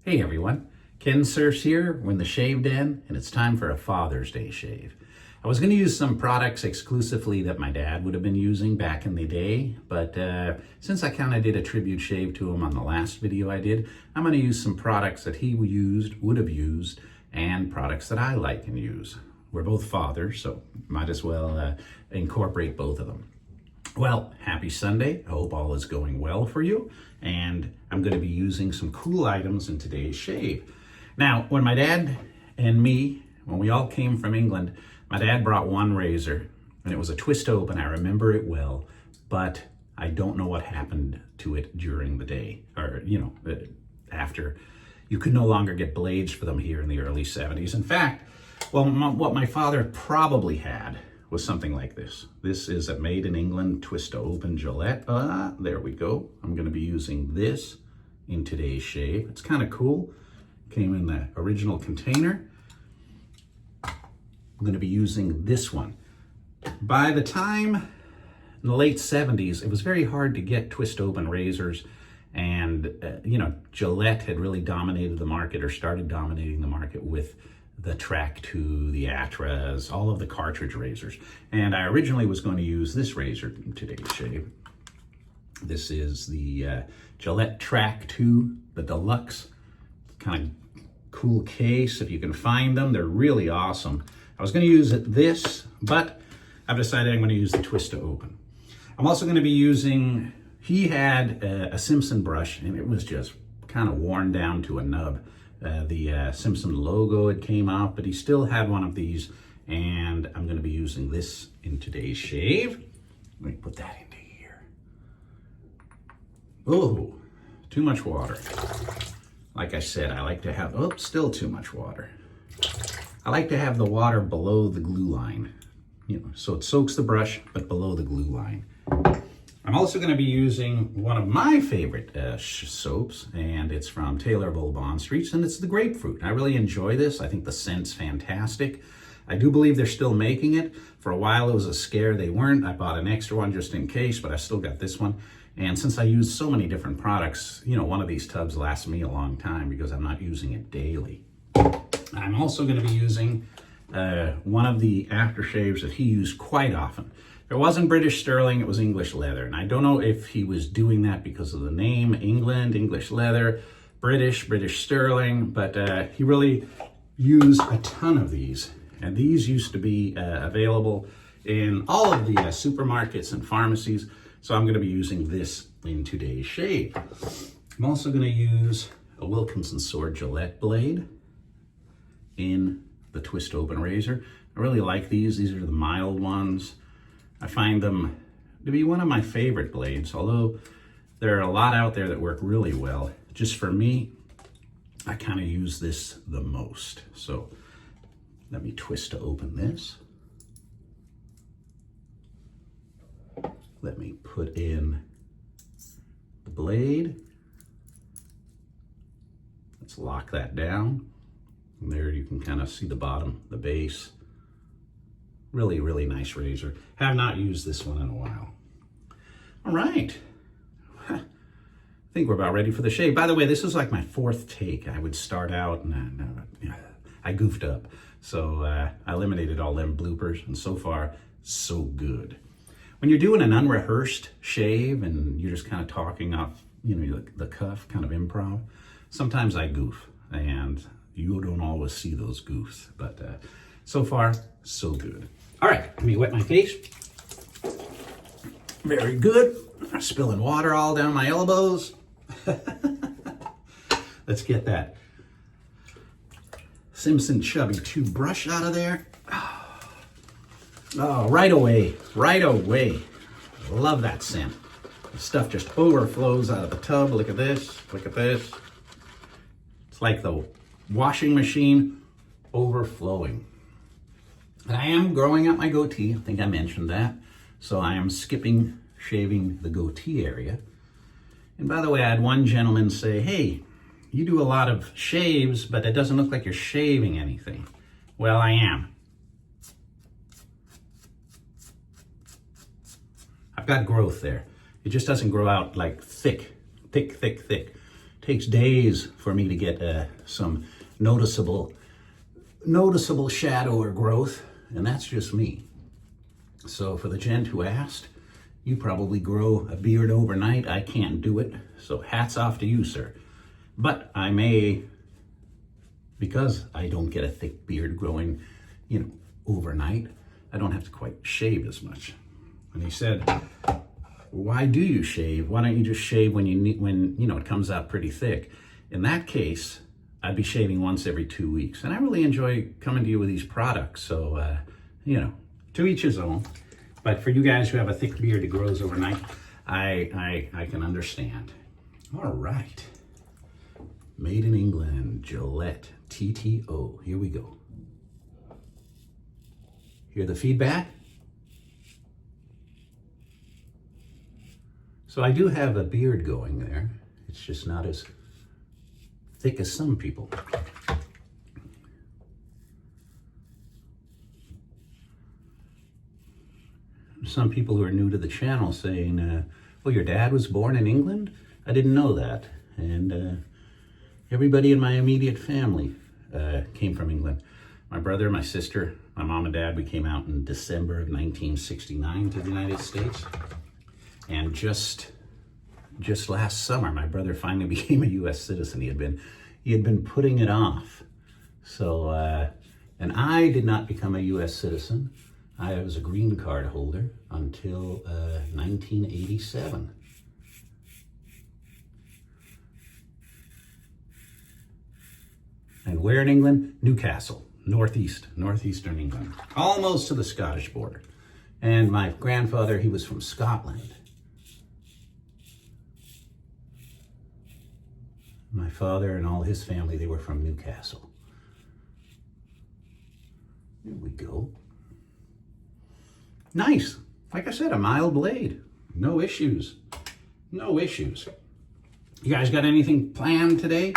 Hey everyone, Kensurfs here, we're in the Shave Den, and it's time for a Father's Day shave. I was going to use some products exclusively that my dad would have been using back in the day, but since I kind of did a tribute shave to him on the last video I did, I'm going to use some products that he would have used, and products that I like and use. We're both fathers, so might as well incorporate both of them. Well, happy Sunday. I hope all is going well for you. And I'm going to be using some cool items in today's shave. Now, when my dad and me, when we all came from England, my dad brought one razor and it was a twist open. I remember it well, but I don't know what happened to it during the day, or, after. You could no longer get blades for them here in the early 70s. In fact, well, what my father probably had was something like this. This is a made in England twist to open Gillette. There we go. I'm going to be using this in today's shave. It's kind of cool. Came in the original container. I'm going to be using this one. By the time in the late 70s, it was very hard to get twist open razors, and Gillette had really dominated the market, or started dominating the market with the Track 2, the Atras, all of the cartridge razors. And I originally was going to use this razor in today's shave. This is the Gillette Track 2, the Deluxe. Kind of cool case, if you can find them. They're really awesome. I was going to use this, but I've decided I'm going to use the twist to open. I'm also going to be using, he had a Simpson brush, and it was just kind of worn down to a nub. The Simpson logo had came out, but he still had one of these, and I'm going to be using this in today's shave. Let me put that into here. Oh, too much water. Like I said, I like to have, still too much water. I like to have the water below the glue line, so it soaks the brush, but below the glue line. I'm also going to be using one of my favorite soaps, and it's from Taylor of Old Bond Street, and it's the Grapefruit. I really enjoy this. I think the scent's fantastic. I do believe they're still making it. For a while, it was a scare they weren't. I bought an extra one just in case, but I still got this one. And since I use so many different products, one of these tubs lasts me a long time because I'm not using it daily. I'm also going to be using one of the aftershaves that he used quite often. It wasn't British Sterling, it was English Leather. And I don't know if he was doing that because of the name, England, English Leather, British Sterling, but he really used a ton of these. And these used to be available in all of the supermarkets and pharmacies. So I'm going to be using this in today's shave. I'm also going to use a Wilkinson Sword Gillette blade in the twist open razor. I really like these. These are the mild ones. I find them to be one of my favorite blades, although there are a lot out there that work really well. Just for me, I kind of use this the most. So let me twist to open this. Let me put in the blade. Let's lock that down. And there you can kind of see the bottom, the base. Really, really nice razor. Have not used this one in a while. All right. I think we're about ready for the shave. By the way, this is like my fourth take. I would start out and I goofed up. So I eliminated all them bloopers, and so far, so good. When you're doing an unrehearsed shave and you're just kind of talking off, the cuff, kind of improv, sometimes I goof, and you don't always see those goofs, but so far, so good. All right, let me wet my face. Very good. I'm spilling water all down my elbows. Let's get that Simpson Chubby 2 brush out of there. Oh, right away. Love that scent. The stuff just overflows out of the tub. Look at this. It's like the washing machine overflowing. And I am growing out my goatee. I think I mentioned that. So I am skipping shaving the goatee area. And by the way, I had one gentleman say, hey, you do a lot of shaves, but it doesn't look like you're shaving anything. Well, I am. I've got growth there. It just doesn't grow out like thick. takes days for me to get some noticeable shadow or growth, and that's just me. So for the gent who asked, you probably grow a beard overnight. I can't do it, so hats off to you, sir. But I may, because I don't get a thick beard growing, overnight, I don't have to quite shave as much. And he said, why do you shave? Why don't you just shave when it comes out pretty thick? In that case, I'd be shaving once every 2 weeks. And I really enjoy coming to you with these products. So, to each his own. But for you guys who have a thick beard that grows overnight, I can understand. All right. Made in England, Gillette TTO. Here we go. Hear the feedback? So I do have a beard going there. It's just not as thick as some people. Some people who are new to the channel saying, well, your dad was born in England? I didn't know that. And everybody in my immediate family came from England. My brother, my sister, my mom and dad, we came out in December of 1969 to the United States. And just last summer, my brother finally became a U.S. citizen. He had been putting it off. So, and I did not become a U.S. citizen. I was a green card holder until 1987. And where in England? Newcastle, northeastern England, almost to the Scottish border. And my grandfather, he was from Scotland. My father and all his family, they were from Newcastle. There we go. Nice. Like I said, a mild blade. No issues. No issues. You guys got anything planned today?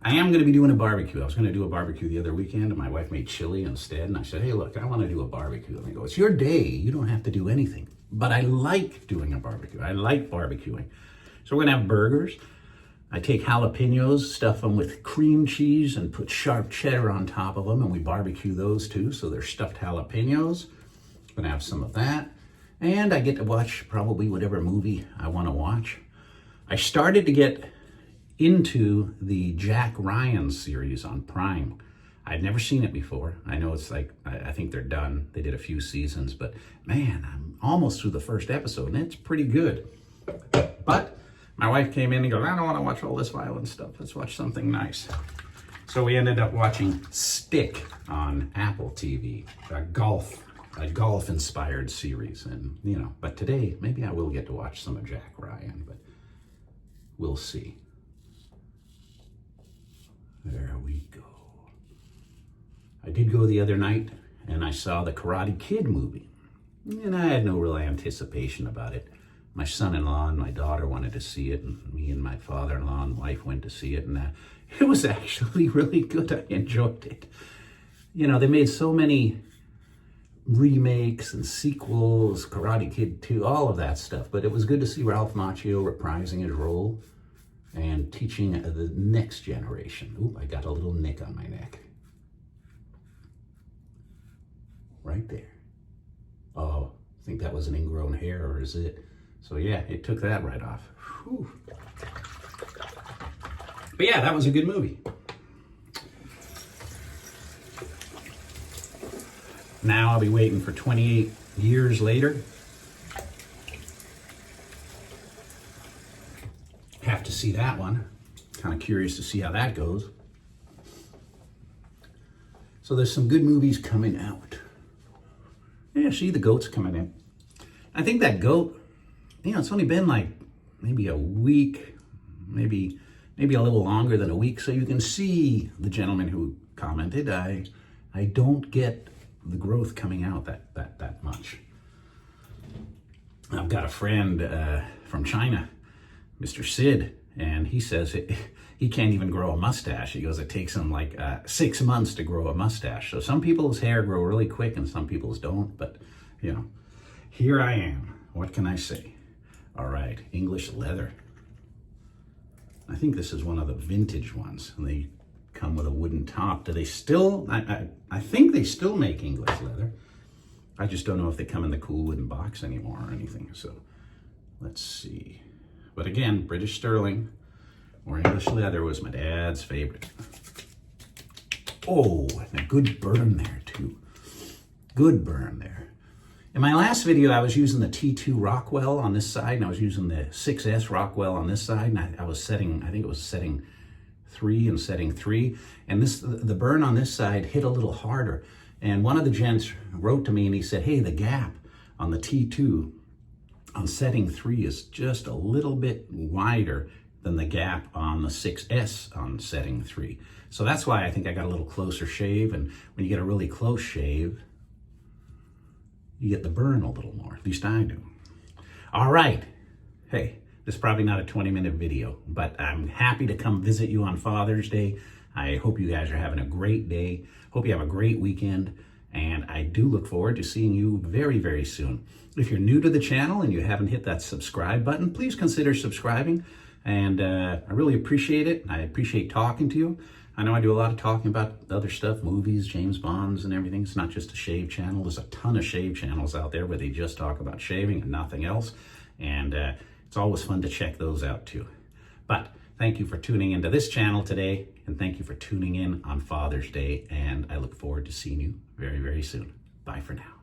I am going to be doing a barbecue. I was going to do a barbecue the other weekend, and my wife made chili instead. And I said, hey, look, I want to do a barbecue. And they go, it's your day. You don't have to do anything. But I like doing a barbecue. I like barbecuing. So we're going to have burgers. I take jalapenos, stuff them with cream cheese, and put sharp cheddar on top of them, and we barbecue those too. So they're stuffed jalapenos. I'm gonna have some of that. And I get to watch probably whatever movie I want to watch. I started to get into the Jack Ryan series on Prime. I'd never seen it before. I know it's like, I think they're done. They did a few seasons, but man, I'm almost through the first episode, and it's pretty good. But my wife came in and goes, I don't want to watch all this violent stuff. Let's watch something nice. So we ended up watching Stick on Apple TV, a golf-inspired series. And, but today, maybe I will get to watch some of Jack Ryan, but we'll see. There we go. I did go the other night, and I saw the Karate Kid movie. And I had no real anticipation about it. My son-in-law and my daughter wanted to see it, and me and my father-in-law and wife went to see it, and it was actually really good. I enjoyed it. They made so many remakes and sequels, Karate Kid 2, all of that stuff, but it was good to see Ralph Macchio reprising his role and teaching the next generation. Ooh, I got a little nick on my neck. Right there. Oh, I think that was an ingrown hair, or is it? So yeah, it took that right off. Whew. But yeah, that was a good movie. Now I'll be waiting for 28 years later. Have to see that one. Kind of curious to see how that goes. So there's some good movies coming out. Yeah, see, the goat's coming in. I think that goat, it's only been like maybe a week, maybe a little longer than a week. So you can see the gentleman who commented, I don't get the growth coming out that much. I've got a friend from China, Mr. Sid, and he says he can't even grow a mustache. He goes, it takes him like 6 months to grow a mustache. So some people's hair grow really quick and some people's don't, but here I am. What can I say? All right, English leather. I think this is one of the vintage ones, and they come with a wooden top. Do they still, I think they still make English leather. I just don't know if they come in the cool wooden box anymore or anything. So let's see. But again, British sterling or English leather was my dad's favorite. Oh, and a good burn there too. Good burn there. In my last video, I was using the T2 Rockwell on this side, and I was using the 6S Rockwell on this side, and I was setting, I think it was setting 3 and setting 3, and the burn on this side hit a little harder. And one of the gents wrote to me and he said, hey, the gap on the T2 on setting 3 is just a little bit wider than the gap on the 6S on setting 3. So that's why I think I got a little closer shave, and when you get a really close shave, you get the burn a little more, at least I do. All right, hey, this is probably not a 20-minute video, but I'm happy to come visit you on Father's Day. I hope you guys are having a great day. Hope you have a great weekend, and I do look forward to seeing you very, very soon. If you're new to the channel and you haven't hit that subscribe button, please consider subscribing, and I really appreciate it. I appreciate talking to you. I know I do a lot of talking about other stuff, movies, James Bonds and everything. It's not just a shave channel. There's a ton of shave channels out there where they just talk about shaving and nothing else. And it's always fun to check those out too. But thank you for tuning into this channel today. And thank you for tuning in on Father's Day. And I look forward to seeing you very, very soon. Bye for now.